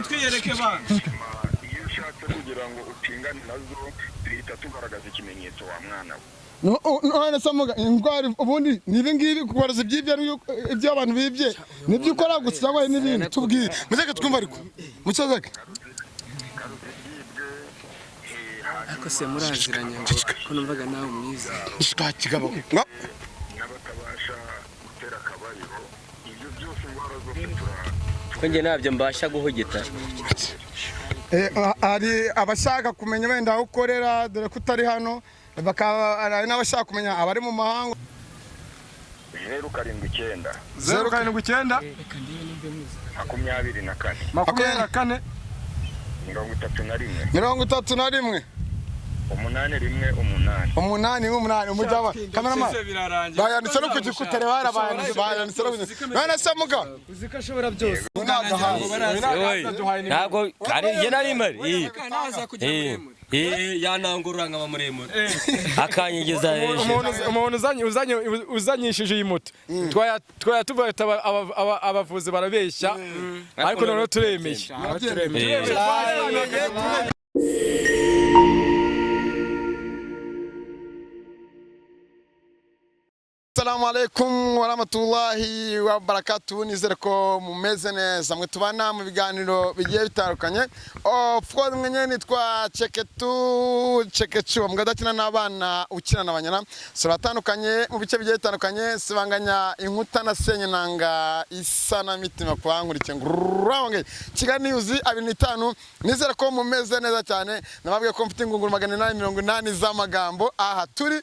Twiyereke bana iyo ushatse kugira ngo utingane nazo bihita tugaragaza ikimenyetso wa mwana we none samuga indwara ubundi nibi ngibi kugoroza ibyo abantu bibye nibyo ukora gusa cyangwa n'ibindi tubwire muzeke twumva ariko mucazake ako se muraziranye ngo ko numvaga nawe mwiza shikakigabo n'abatabasha gutera akabariro ibyo byose ingwara zose ko nge nabyo mbasha guhugita ari abashaka kumenya wenda aho ukorera dore ko utari hano bakaba n'abashaka kumenya abari mu mahanga 079 079 24 31 8 umujaba cameraman bayanditse no kugikuta reba bayanditse none se muga uzikashobora byose ntabwo ari je nari mari yanangurura nkaba muremure akanyigeza umuntu uzanyishije iyi moto twaya tuvuye abavuzi barabeshya ariko none turemeye Assalamu alaikum warahmatullahi wabarakatuh nizere ko mumeze neza mwe tubana mu biganiro bigiye bitandukanye of mwenye nitwa Cheketu mgadakina n'abana ukina n'abanyana soratandukanye mu bice bigiye bitandukanye sibanganya inkuta na senye nanga isana mitima kwankurike ngurange Kigali News 25 nizere ko mumeze neza cyane nababwiye ko mfite ingunguru 880 z'amagambo aha turi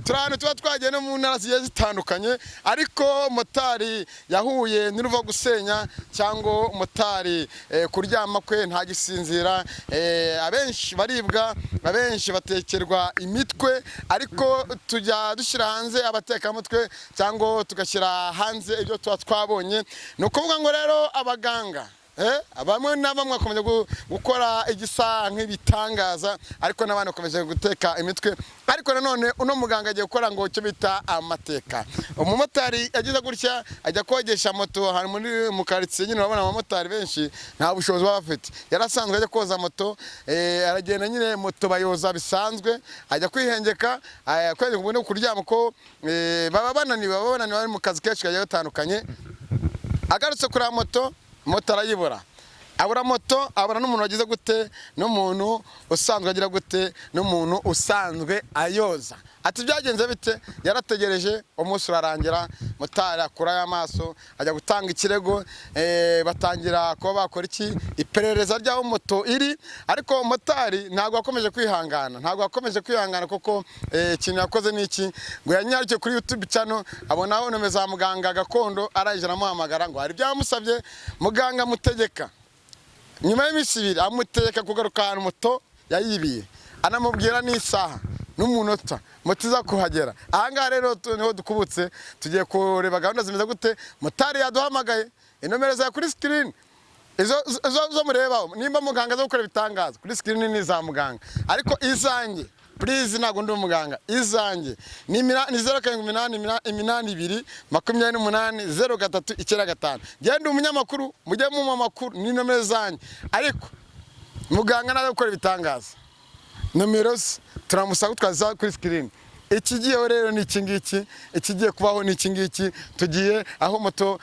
turane tuba twagiye no mu ntara zigiye zitandukanye ariko motari yahuye n'uruva gusenya cyangwa motari kuryama kwe nta gisinzira abenshi baribwa abenshi batekerwa imitwe ariko tujya dushyira hanze abateka mutwe cyangwa tugashyira hanze ibyo tuba twabonye no kuvuga ngo rero abaganga abamwe n'abamwe bakomeje gukora igisa nk'ibitangaza ariko n'abandi bakomeje guteka imitwe ariko nanone uno muganga agiye gukora ngo cyo bita amateka umumotari yagize gutya ajya kogesha moto hari muri mu quartier nyine urabona abamotari benshi nta bushobozi bafite yarasanzwe ajya koza moto aragenda nyine moto bayoza bisanzwe ajya kwihengeka kweze kubone kuryama ko baba bananiwe bari mu kazi kenshi kagiye gatandukanye agarutse kuri moto moto arayibura abura moto abura n'umuntu wagize gute n'umuntu usanzwe agira gute n'umuntu usanzwe ayoza ati byagenze bite yarategereje umunsi urarangira motari akura y'amaso ajya gutanga ikirego batangira ko bakora iki iperereza ryaho moto iri ariko motari ntago akomeje kwihangana kuko ikintu yakoze niki ngo yanyaruke kuri YouTube channel abonaho nome za muganga gakondo arayijana muhamagara ngo hari byamusabye muganga mutegeka nyuma y'imisi 2 amutegeka kugaruka ahantu moto yayibiye anamubwira n'isaha n'umunota motiza kuhagera ahanga rero niho dukubutse tugiye kureba gahunda zimeze gute motari yaduhamagaye inomero za kuri screen zo mureba nimba muganga zo gukora bitangaza kuri screen ni za muganga ariko izange please nago ndi umuganga izange ni 08228 genda umunyamakuru mujye mu makuru ni nomero zange ariko muganga nazo gukora bitangaza nomero turamusanga twaza kuri screen ikigiye rero ni ikingiki ikigiye kubaho ni ikingiki tugiye aho moto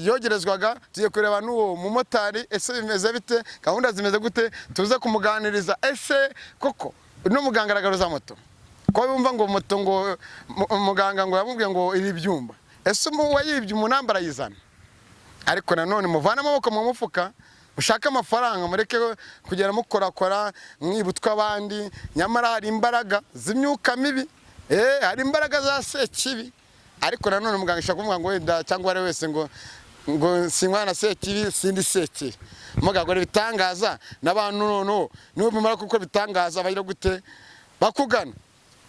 yogerezwaga tugiye kureba n'uwo mumotari ese bimeze bite gahunda zimeze gute tuze kumuganiriza ese koko no muganga aragaruza moto ko bumva ngo moto ngo muganga ngo yamubwiye ngo iri byumba ese wayibye umunambara yizana ariko nanone muvana amaboko mu mufuka ushaka amafaranga mureke kugera mukorakora mwibutwa abandi nyamara hari imbaraga z'imyuka mibi hari imbaraga za sekibi ariko nanone muganga ashaka kuvuga ngo wenda cyangwa ari wese ngo sinkwana sekibi sindi sekibi muganga ari bitangaza n'abantu nono niwe bimara kuko bitangaza bayira gute bakugana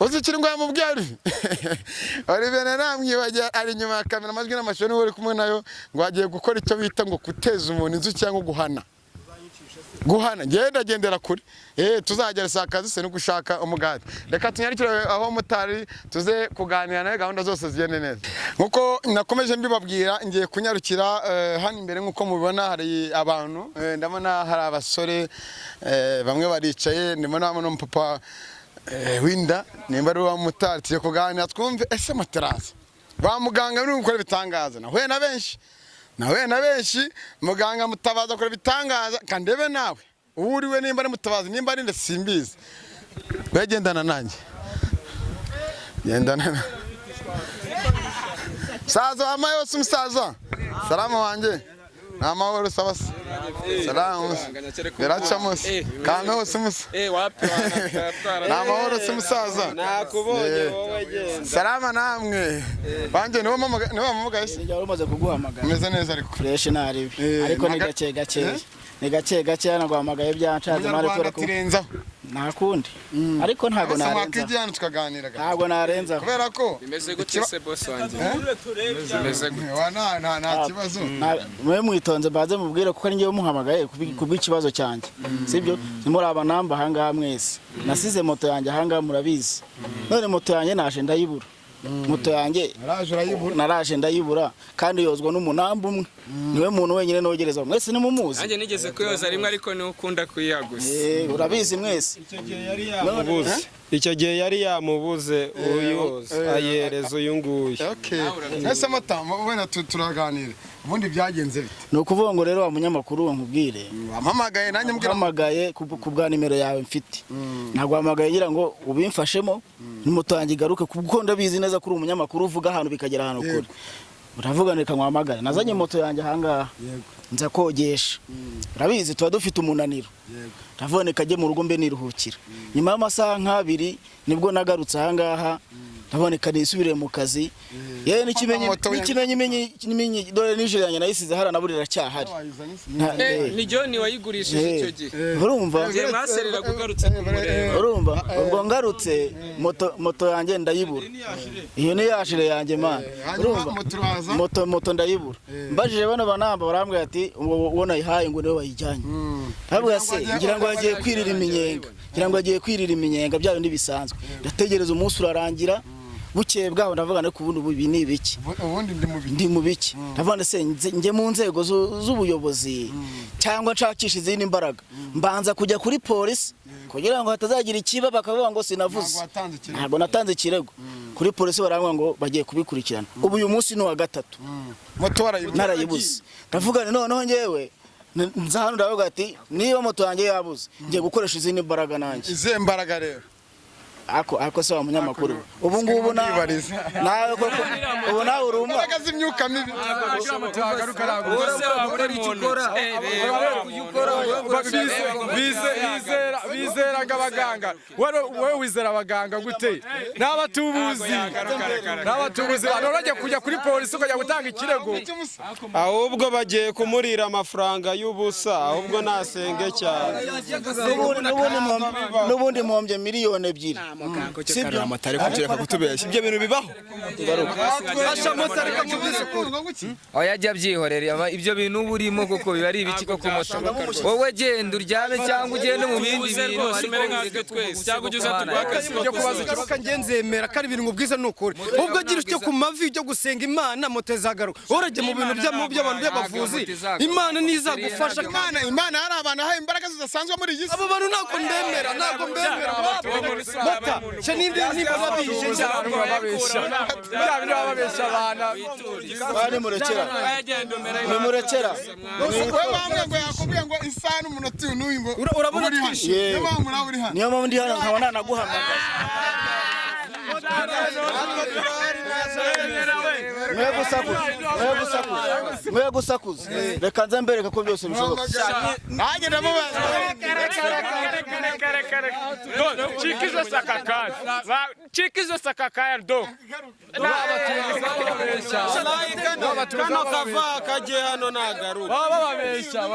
uzikiri ngo yamubwira Olivier namwibaje ari nyuma ya kamera amajwi n'amashusho niwe uri kumwe nayo ngo agiye gukora icyo bita ngo kuteza umuntu inzu cyangwa guhana gendera kuri tuzagera sakazi se no gushaka umugati reka tunyarikire aho mutari tuze kuganira nawe gahunda zose zigende neza nkuko nakomeje mbibabwira ngiye kunyarukira hano imbere nkuko mubibona hari abantu ndabona hari abasore bamwe baricaye ndabona no papa winda nimba ari wa mutari tuye kuganira twumve ese materasi ba muganga biri gukora bitangaza nahuye na benshi muganga mutabaza akora bitangaza kandebe nawe uriwe nimba ari mutabaza nimba ari simbizi bagendana nanjye gendana saza amaye wose umusaza salama wanjye namahoro sabase salamu biracamos kame wose musa wapi namahoro se musaza nakubonye wowe genda salama namwe banje niwe mamugaye njya umaze kuguhamagara meze neza ariko fresh naribi ariko ni gake nagwamagaye byancaze mari kora ko nakundi ariko ntago narenza kijyana tukaganira ntago narenza kubera ko bimeze gute se boss wanjye bimeze gute nta kibazo mwe mwitonze baze mubwire kuko ngiye muhamagaye kubw'ikibazo cyanjye sibyo nimuraba namba hanga mwese nasize moto yanjye hanga murabizi none moto yanjye naje ndayibura moto yanjye naraje ndayibura kandi yozwa n'umunamba umwe niwe muntu wenyine nogereza mwese nimumuzi nanjye nigeze kuyoza rimwe ariko ni ukunda kuyagusa urabizi mwese icyo gihe yari yamubuze uyu ayereza uyu nguyu ese matamu wenda turaganira ubundi byagenze bite no kuvuga ngo rero wa munyamakuru wankubwire wampamagaye nanjye mbwira mpamagaye kubwa nimero yawe mfite nagwamagaye ngira ngo ubimfashemo n'imoto yanjye garuke kuko ndabizi neza kuri umunyamakuru uvuga ahantu bikagera ahantu kure uravuga reka nkwamagara nazanye moto yanjye hanga nza kogesha urabizi tuba dufite umunaniro ndavone kajye mu rugo mbe niruhukira nyuma y'amasaha nk'abiri nibwo nagarutse ahangaha ndaboneka nisubire mu kazi yewe n'ikimenyi dore nije yanjye nayisize hara naburira cyahari ni John wayigurishije icyo gihe urumva mwaserera kugarutse kumureba urumva ubwo ngarutse moto yanjye ndayibura iyo ni yashire yanjye man urumva moto ndayibura mbajije bano banamba barambwira ati ubona ihaye ngo niwe wayijyanye ntabwo se ngira ngo agiye kwirira iminyenga byayo ndibisanzwe ndategereza umunsi urarangira bukeye bwaho ndavuga no kubundi ubu ni ibiki ubundi ndi mu biki ndavuga se nge mu nzego z'ubuyobozi cyangwa nshakisha izindi imbaraga mbanza kujya kuri polisi kugira ngo hatazagira ikiba bakavuga ngo sinavuze ntabwo natanze ikirego kuri polisi barambwira ngo bagiye kubikurikirana ubu uyu munsi ni wa gatatu moto narayibuze ndavuga noneho ngewe nza hano ndavuga ati niba moto yanjye yabuze ngiye gukoresha izindi imbaraga nanjye ize imbaraga rero ako se wa munyamakuru ubu ngubu nawe koko ubu nawe urumva imbaraga z'imyuka mibi bizeraga abaganga wowe wizera abaganga gute n'abatubuzi barajya kujya kuri polisi ukajya gutanga ikirego ahubwo bagiye kumurira amafaranga y'ubusa ahubwo nasenge cyane n'ubundi mpombye miliyoni 2 sibyo amatari kugereka kutubeshya ibyo bintu bibaho oya jya byihorera ibyo bintu burimo kuko biba ari ibiki koko moto wowe genda uryame cyangwa ugende mu bindi bintu ariko twese cyangwa ujye uzatugwakazi byo kubaza ikibazo ngenzemera kandi ibintu ngubwiza nukuri ubwo agira cyo ku mavi cyo gusenga Imana moto zagaruka urajye mu bintu by'abantu b'abavuzi Imana nizagufasha Imana hari abantu haye imbaraga zidasanzwe muri iyi abo bantu ntabwo mbemera bata chenindi babishe cyangwa babesha byabiri babesha abana bari murekera we bamwe ngo yakubwiye ngo isana umunota n'uyu ngo urabona twishe niyo mpamvu ndi hano nkabona naguhamagaye mwe gusakuza reka nze mbereka ko byose bishoboka nanjye ndamubaza Chikizo sakakaya ndo. Kano kava kaje hano nagaruka. Bababesha.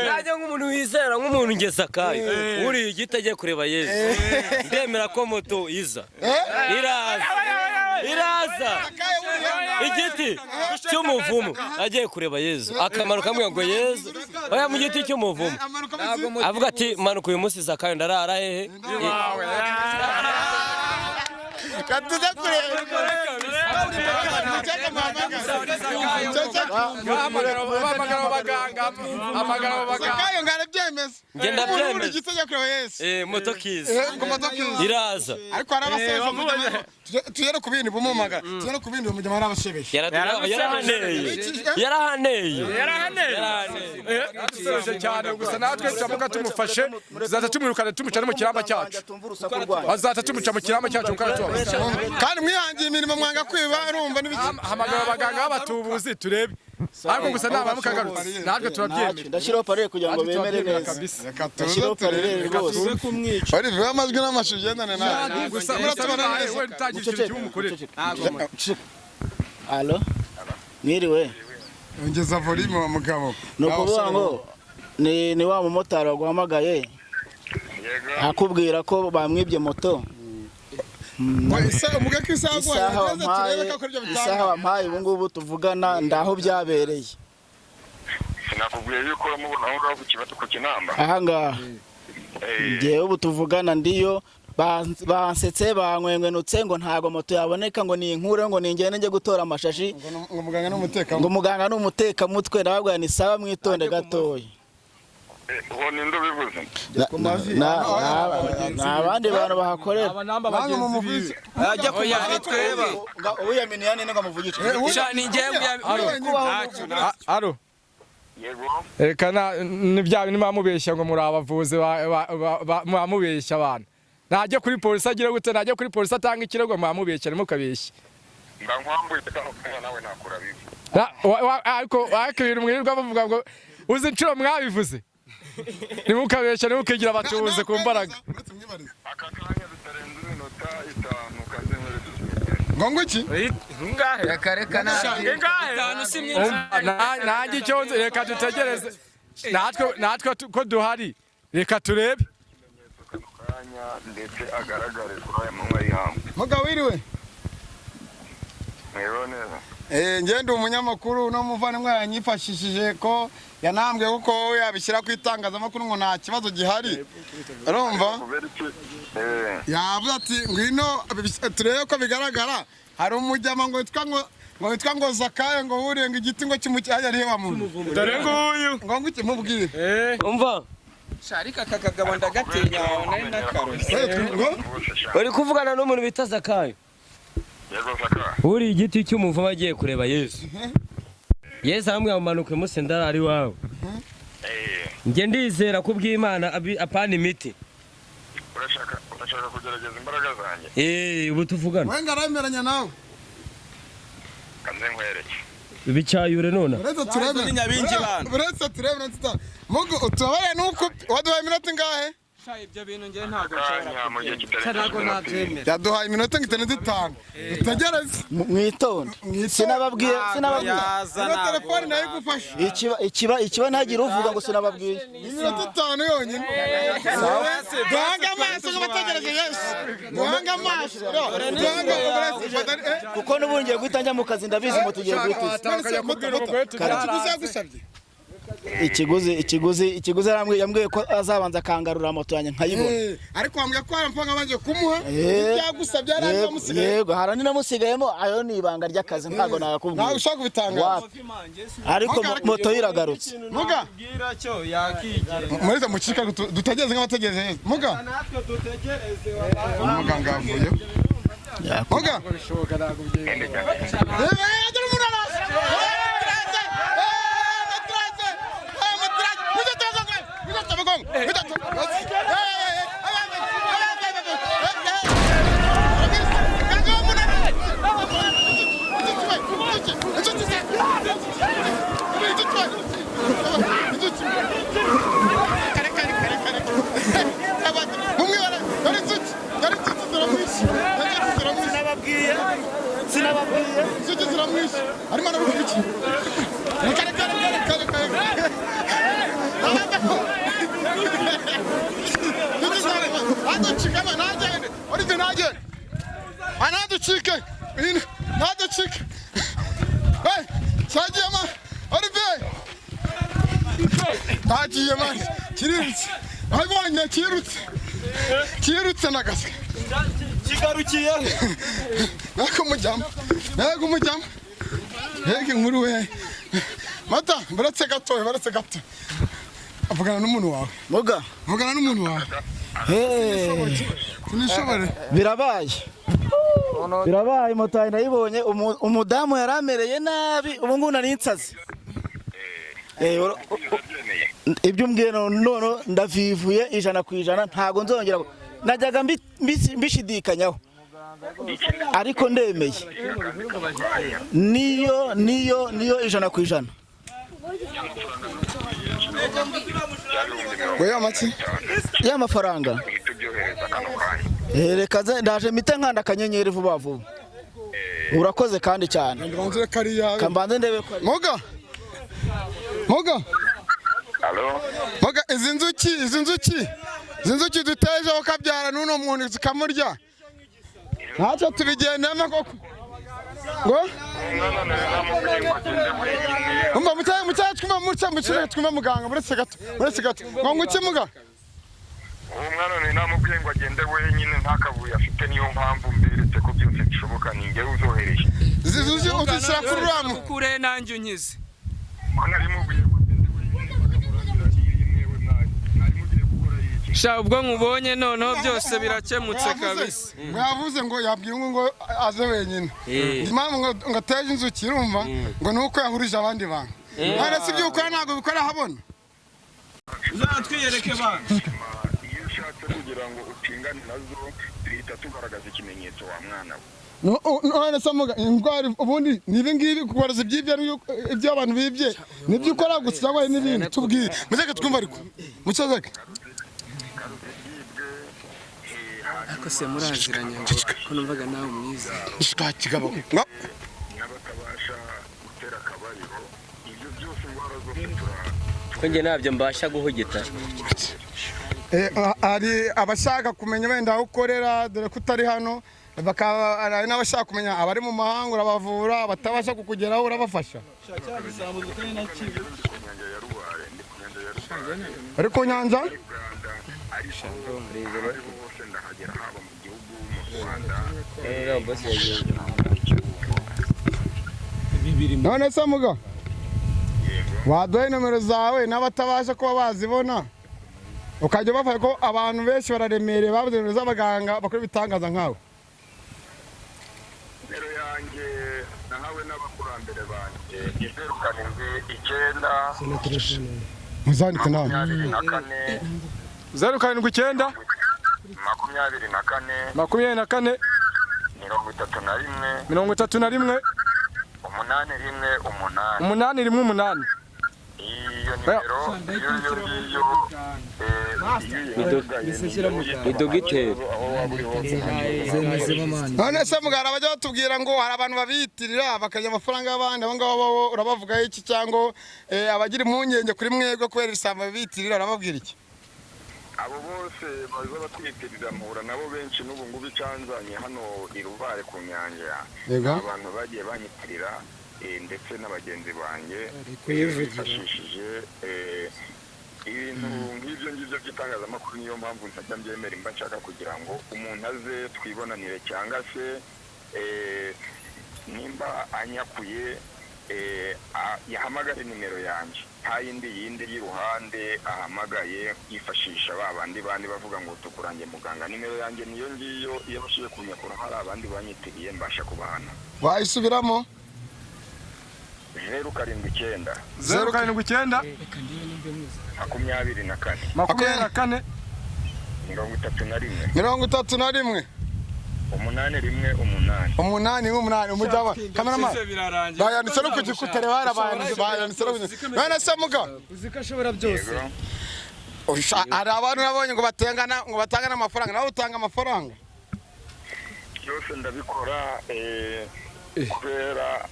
Najya nk'umuntu wizera nk'umuntu ngesakaye. Uri igitagiye kureba Yesu. Ndemera ko moto iza. Iraza. Igiti cy'umuvumo agiye kureba Yesu. Akamanuka amwe ngo Yesu. Oya mu giti cy'umuvumo. Avuga ati manuka uyu munsi zakayo ndarara hehe. katuza kureba Zakayo ngarabyemeza Ngenda byemeza igitego kureba Yesu moto kiza iraza ariko arabaseje tugere ku bindi bumumagara tugere ku bindi bumujya marabashebeshe yarahaneye Tusereje cyane gusa natwe turamuka tumufashe zaza tumwirukana tumuca no mu kiramba cyacu azata tumuca mu kiramba cyacu kandi tubabasha kandi mwihangiye imirimo mwanga kwiba urumva n'ibiki hamagara abaganga b'abatubuzi turebe ariko gusa naba mukagarutse natwe turabyemera ndashiraho parere kugira ngo bemere neza ndashiraho parere rwose bari vuba amajwi n'amashusho ugendane nawe gusa muratubona neza we utagira ikintu cy'umukorera Allo mwiriwe ongeza volume wa mugabo nukuvuga ngo ni wa mumotari waguhamagaye akubwira ko bamwibye moto isaha wampaye ubu ngubu tuvugana ndaho byabereye sinakubwiye yuko mubona aho ku kibazo ku kinamba aha ngaha ngewe ubu tuvugana ndiyo bansetse bankwengwenutse ngo ntago moto yaboneka ngo ni inkure ngo ningende nje gutora amashashi ngo muganga n'umutekamutwe nababwira ni sawa mwitonde gatoya uwo ni ndo bivuze abandi bantu bahakorera abanamba bagenzi ajya kuyari tweba uyamini yani ngo muvugishe ni ngewe aro yego kana ni bya bintu bamubeshya ngo muri abavuzi bamubeshya abantu najye kuri polisi agira gute najye kuri polisi atanga ikirego mwamubeshya arimo kabeshya ndankwambuye kandi nawe nakura bibi ariko ibintu mwirirwa bavuga ngo uzi incuro mwabivuze nimukabeshya nimukigira abatubuze ku mbaraga aka kanya bitarenze iminota 5 kaze ngo iki reka nanjye icyo nzi reka dutegereze natwe ko duhari reka turebe kanya ndetse agaragare kuri aya manywa y'ihangu mugabo wiriwe mwiriwe neza ngende umunyamakuru no muvandimwe yanyifashishije ko yanambwe kuko yabishyira ku itangazamakuru ngo nta kibazo gihari urumva yavuze ati ngwino turebe ko bigaragara hari umujyama ngo witwa ngo Zakayo ngo urenga igiti ngo cy'umucyanya arihe wa muntu dore nguyu ngo nguki mubwire umva sharika kakagabo ndagatinya nari nakarose uri kuvugana n'umuntu bita Zakayo yego Zakayo uri igiti cy'umuvumo agiye kureba Yesu Yesu amwe amanuke musi ndarari wawe nge ndizera ko bw'Imana apana imiti urashaka kugerageza imbaraga zanjye ubu tuvugana wenga arameranya nawe kanze nkwereke bicyayure none uretse turebe nta mugo utubare nuko waduhaye iminota ingahe ibyo bintu ngiye ntabwo nshobora yaduhaye iminota 5 dutegereze mwitonde sinababwiye telefone nayo igufasha ikiba ntagire uvuga ngo sinababwiye iminota 5 yonyine duhanga amaso ngo bategereze Yesu duhanga amaso kuko n'ubundi ngiye guhita njya mu kazi ndabizi ngo tugiye ikiguzi yambwiye ko azabanza akangarura moto yanjye nkayibona ariko wambwiye ko amafaranga bagiye kumuha ibyagusabye aramusigaye yego harani namusigayemo ayo ni ibanga ry'akazi ntago nakubwiye nawe ushaka kubitangaza ariko moto iragarutse muga muri za mucika dutegereze nk'abategereze muga umuganga avuye muga sinababwiye inzuki ziramwishe arimo aravuga iki Naducikama nagende Olive nagende anaducike naducike hey cyagiye ma Olive tagiye ma kirutse abonye kirutse nagase kigarukiye nako mujyamo hege nkuru we mata baretse gato avugana n'umuntu wawe muga avugana n'umuntu wawe tunishobore birabaye moto ndayibonye umudamu yaramereye nabi ubu ngubu nari nsaze ibyo umbwiye none ndavivuye 100% ntago nzongera najyaga mbishidikanyaho ariko ndemeye niyo 100%. Weya matsi ya mafaranga reka ndaje mite nkanda kanyenyeri vuba urakoze kandi cyane mbanze kariya kambanze ndebe ko Moga izi nzuki duteje ukabyara n'uno muntu zikamurya ntacyo tubigendemo koko ngo umva mutaye twumva muganga buretse gato ngo ngukimuga umwana ni namubwiye ngo agende wenyine ntakavuye afite niyo mpamvu mberetse ko byose bishoboka ninge uzohereje zizuzi udusira kuri ramu kure nanjye unkize narimubwiye ngo agende wenyine sha ubwo nkubonye noneho byose birakemutse kabisa mwavuze ngo yabwiye ngo aze wenyine impamvu ngo ateje inzuki urumva ngo nuko yahurije abandi bantu none si byukora ntabwo bikora habona uzatwiyereke bana iyo ushatse kugira ngo utingane nazo duhita tugaragaza ikimenyetso wa mwana we none se muga indwara ubundi nibi ngibi kubaroza ibyibye ibyo abantu bibye nibyo ukora gusa cyangwa n'ibindi tubwiye muzeke twumva ariko mucazeke ariko se muraziranye ngo ko numvaga nawe mwiza twakigabo n'abatabasha gutera akabariro ibyo byose indwara zose ko njye ntabyo mbasha guhugita hari abashaka kumenya wenda aho ukorera dore ko utari hano hari n'abashaka kumenya abari mu mahanga urabavura batabasha kukugeraho urabafasha ari ku nyanja none se muga waduhaye nomero zawe n'abatabasha kuba bazibona ukajya bafasha ko abantu benshi bararemereye babuze nomero z'abaganga bakora ibitangaza nkawe nimero yanjye nahawe n'abakurambere banjye 079 muzandike nawe 079 24 31 818 iyo nimero ni dogiteri none se mugara bajya batubwira ngo hari abantu babiyitirira bakajya amafaranga y'abandi abo ngabo urabavuga iki cyangwa abagira impungenge kuri mwebwe kubera isamba babiyitirira urababwira iki abo bose baza batwitirira mpura nabo benshi n'ubu ngubu icanzanye hano i Rubare ku nyanja abantu bagiye banyitirira ndetse n'abagenzi banjye bifashishije ibintu nk'ibyo ngibyo by'itangazamakuru niyo mpamvu ntajya mbyemera imba nshaka kugira ngo umuntu aze twibonanire cyangwa se nimba anyakuye yahamagare nimero yanjye nta yindi y'iruhande ahamagaye yifashisha ba bandi bavuga ngo tukurange muganga nimero yanjye niyo ngiyo iyo bashiye kunyakura hari abandi banyitiriye mbasha kubahana wayisubiramo 079 079 24 31 818 umujyaba kamerama bayanditse no ku gikuta reba bayanditse no none se muga uzikashobora byose hari abantu nabonye ngo batangana amafaranga nawe utanga amafaranga byose ndabikora kubera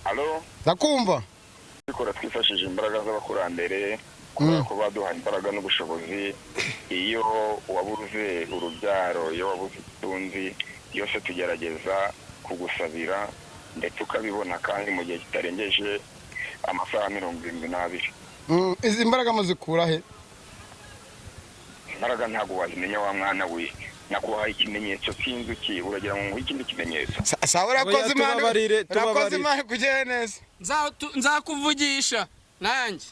alo ndakumva bikora twifashishije imbaraga z'abakurambere kubera ko baduhaye imbaraga n'ubushobozi iyo wabuze urubyaro iyo wabuze utunzi yose tugerageza kugusabira ndetse ukabibona kandi mu gihe kitarengeje amasaha 72. izi mbaraga muzikura he? imbaraga ntabwo wazimenya wa mwana we nakuhaye ikimenyetso cy'inzuki uragira ngo ikindi kimenyetso sawa urakoze imana kugere neza nzakuvugisha nanjye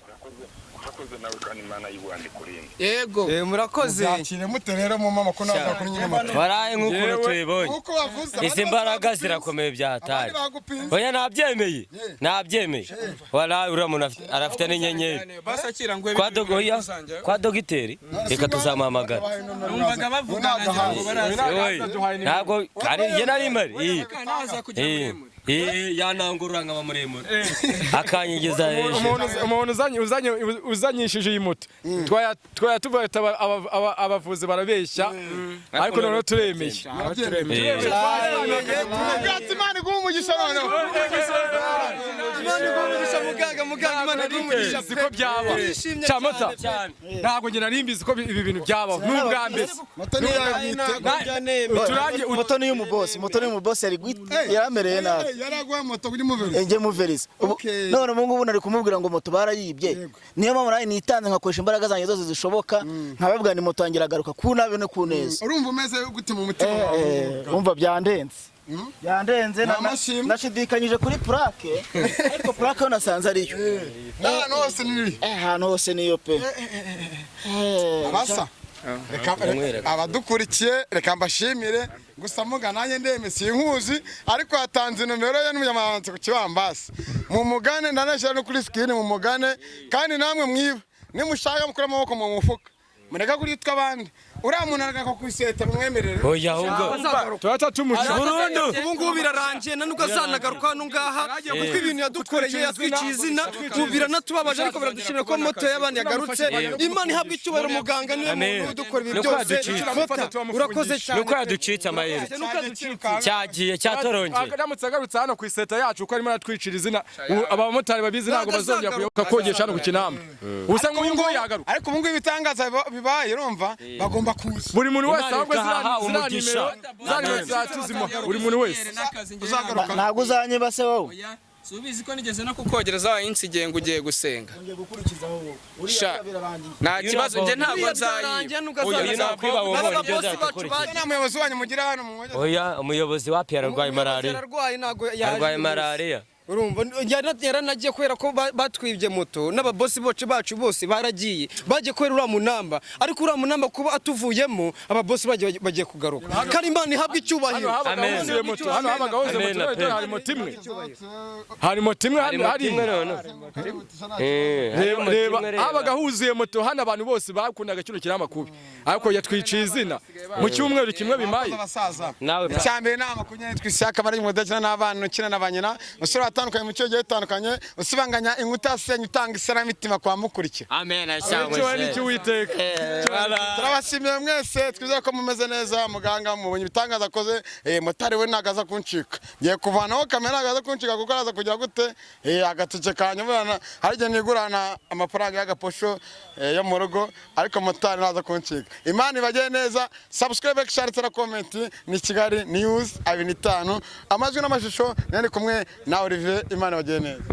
urakoze nawe kandi imana y'Urwanda ikurinde. yego murakoze zakire mute rero mu mama ko naza kuri nyine moto waraye nk'ukuntu tubibonye uko wavuze izi mbaraga zirakomeye byatari oya nabyemeye waraye uramuntu arafite n'inyenyeri basakira ngo kwa dogiteri reka tuzamuhamagara numvaga bavugana ngo baraza ntabwo kandi njye nari mari yanangurura nkaba muremure akanyigiza hejuru umuntu uzanyishije iyi moto twaya tuvuga abavuzi barabeshya ariko noneho turemeye Imana iguha umugisha noneho Imana iguha umugisha muganga Imana iguha umugisha siko byaba cyamota ntabwo njye nari mbizi ko ibi bintu byabaho n'ubwa mbere moto ni y'umubosi yari yaramereye nabi yaraguha moto kuri muverisi njye muverisi none ubu ngubu nari kumubwira ngo moto barayibye niyo mpamvu nawe nitanze nkakoresha imbaraga zanjye zose zishoboka nkababwira ni moto yanjye iragaruka ku nabi no ku neza urumva umeze gute mu mutima umva byandenze nashidikanyije kuri plaque ariko plaque yo nasanze ariyo ahantu hose niyo pe abasa abadukurikiye reka mbashimire gusa mugananye ndeme sinkuzi ariko hatanze nomero ye n'umunyamabanga ku kibambasi mu mugane ndanashira no kuri screen mu mugane kandi namwe mwiba nimushaka mukura amaboko mu mufuka mureka kuri twabandi uriya muntu aragaka kwiseta mwemerere oya ahubwo turata tumuca burundu ubu ngubu birarangiye nanuko azanagaruka hano ngaha kuko ibintu yadukoreye yatwiciye izina ubira natubabaje ariko biradushimira ko moto y'abandi yagarutse Imana ihabwa icyubahiro muganga niwe muntu udukora ibi byose urakoze cyane nuko yaducitse amayeri cyagiye cyatorongeye aramutse agarutse hano ku iseta yacu uko arimo aratwicira izina abamotari babizi ntabwo bazongera kuyoboka kogesha hano ku kinamba ubusa nk'uyu nguyu yagaruka ariko ubu ngubu ibitangaza bibaye urumva bagomba kuza buri muntu wese ahubwo ziriya zatuzimo buri muntu wese ntabwo uzanyeba se wowe subizi ko nigeze no kukogereza insi igihe ngo ugiye gusenga nta kibazo njye ntabwo nzayiba umuyobozi wanyu mugira hano mu oya umuyobozi wapi ararwaye malariya urumva yaranagiye kubera ko batwibye moto n'ababosi bacu bose baragiye bagiye kubera uriya munamba ariko uriya munamba kuba atuvuyemo ababosi bagiye kugaruka kandi Imana ihabwa icyubahiro hano habagaho hari moto imwe reba habaga huzuye moto hano abantu bose bakundaga kino kiramakubi ariko yatwiciye izina mu cyumweru kimwe bimaye cyambere nama kunyene twisaka bari mu dakina n'abana ukina n'abanyina usura atandukanye mu cyo gihe tandukanye usibanganya inkuta senye utanga isaramitima kwa mukurikira amen cyangwa turabashimiye mwese twizera ko mumeze neza muganga mubonye ibitangaza akoze motari we nagaza kuncika ngiye kuvanaho kamera agaza kuncika kuko araza kugira gute agatike kanyobana harije nigurana amafaranga y'agaposho yo mu rugo ariko motari naza kuncika Imana ibageye neza subscribe share tera comment ni Kigali News 25 amajwi n'amashusho nari kumwe na Olivier Imana ibageye neza.